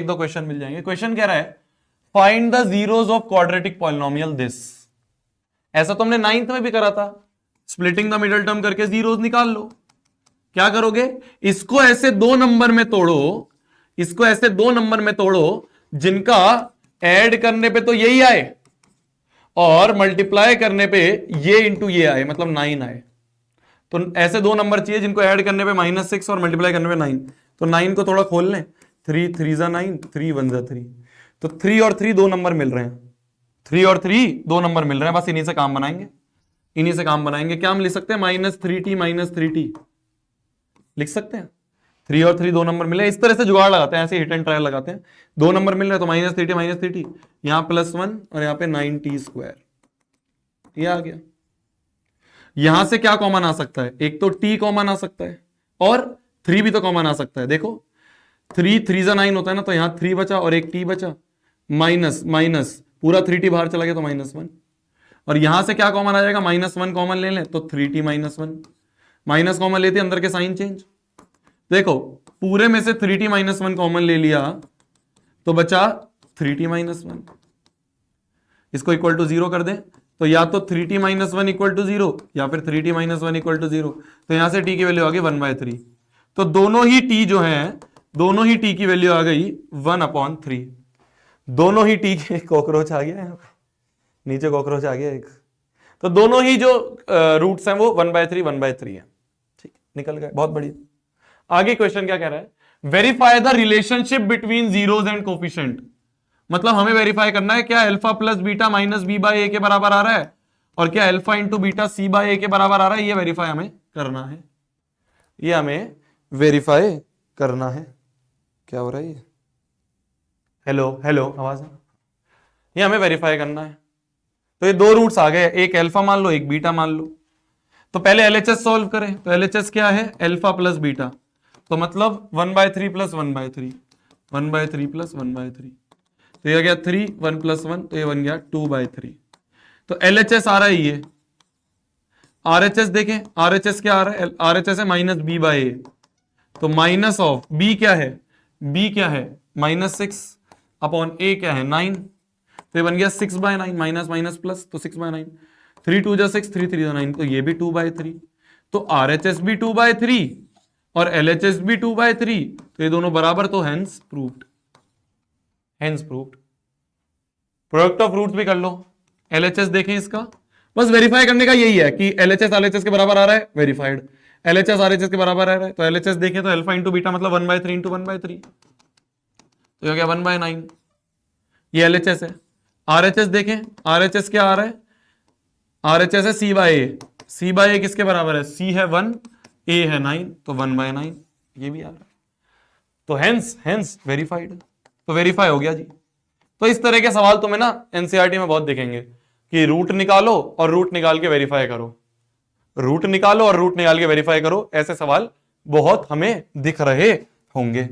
एक दो क्वेश्चन मिल जाएंगे। क्वेश्चन कह रहा है find the zeros of quadratic polynomial this. ऐसा तो हमने 9th में भी करा था, स्प्लिटिंग द मिडिल टर्म करके जीरोस निकाल लो। क्या करोगे, इसको ऐसे दो नंबर में तोड़ो, इसको ऐसे दो नंबर में तोड़ो जिनका ऐड करने पे तो यही आए और मल्टीप्लाई करने पे ये इंटू ये आए, मतलब 9 आए। तो ऐसे दो नंबर चाहिए जिनको ऐड करने पे -6 और मल्टीप्लाई करने पे 9। तो 9 को थोड़ा खोल लें, 3 3 जा 9, 3 1 जा 3। तो 3 और 3 दो नंबर मिल रहे हैं, 3 और 3 दो नंबर मिल रहे हैं, बस इन्हीं से काम बनाएंगे, इन्हीं से काम बनाएंगे। क्या हम लिख सकते हैं, -3t लिख सकते हैं। 3 और 3 दो नंबर मिले, इस तरह से जुगाड़ लगाते हैं, ऐसे हिट एंड ट्रायल लगाते हैं। दो नंबर मिल रहे हैं तो -3t यहां +1 और यहां पे 9t², ये आ गया। यहां से क्या कॉमन आ सकता है, एक तो t कॉमन आ सकता है और 3 भी तो कॉमन आ सकता है। देखो 3 3 जा 9 होता है ना, तो यहां 3 बचा और एक t बचा, माइनस माइनस पूरा 3t बाहर चला गया तो -1। और यहां से क्या कॉमन आ जाएगा, -1 कॉमन ले लें तो 3t -1, माइनस कॉमन लेते अंदर के साइन चेंज। देखो पूरे में से 3t -1 कॉमन ले लिया तो बचा 3t -1। इसको इक्वल टू 0 कर दें तो या तो 3t -1 इक्वल टू 0 या फिर 3t -1 इक्वल टू 0। तो यहां से t की वैल्यू आ गई 1/3। तो दोनों ही t जो है, दोनों ही t की वैल्यू आ गई 1/3। दोनों ही t के कॉकरोच आ गया यहाँ पे, नीचे कॉकरोच आ गया एक। तो दोनों ही जो रूट्स हैं वो 1/3 1/3 है। ठीक, निकल गए, बहुत बढ़िया। आगे क्वेश्चन क्या कह रहा है, verify the relationship between zeros and coefficient. मतलब हमें वेरीफाई करना है क्या alpha plus beta minus b/a के बराबर आ रहा है और क्या अल्फा इंटू बीटा c/a के बराबर आ रहा है। ये वेरीफाई हमें करना है, ये हमें वेरीफाई करना है। क्या हो रहा है ये, हेलो हेलो आवाज है, ये हमें वेरीफाई करना है। तो ये दो रूट्स आ गए, एक अल्फा मान लो एक बीटा मान लो। तो पहले LHS सॉल्व करें, तो LHS क्या है, अल्फा प्लस बीटा, तो मतलब 1/3 + 1/3, 1/3 + 1/3। तो ये गया 3, 1 + 1 तो ये बन गया 2/3। तो LHS आ रहा है ये, RHS देखें, RHS क्या आ रहा है, RHS है -b/a। तो माइनस ऑफ b क्या है, b क्या है -6 अपॉन a क्या है 9। तो ये बन गया 6/9, माइनस माइनस प्लस तो 6/9। 3 2 जा 6, 3 3 जा 9, तो ये भी 2/3। तो RHS भी 2/3 और LHS भी 2/3, तो ये दोनों बराबर, तो hence proved, hence proved. Product of roots भी कर लो, LHS देखें इसका, बस वेरीफाई करने का यही है कि LHS RHS के बराबर आ रहा है, वेरीफाइड। LHS RHS के बराबर आ रहा है तो LHS देखें तो अल्फा इंटू बीटा मतलब 1/3 इंटू 1/3, तो ये क्या 1/9, ये LHS है। RHS देखें, RHS क्या आ रहा है, RHS है c/a, c/a किसके बराबर है, c है 1, a है 9, तो 1/9 ये भी आ रहा है। तो हेंस वेरीफाइड, तो वेरीफाई हो गया जी। तो इस तरह के सवाल तुम्हें ना एनसीईआरटी में बहुत दिखेंगे कि रूट निकालो और रूट निकाल के वेरीफाई करो, रूट निकालो और रूट निकाल के वेरीफाई करो, ऐसे सवाल बहुत हमें दिख रहे होंगे।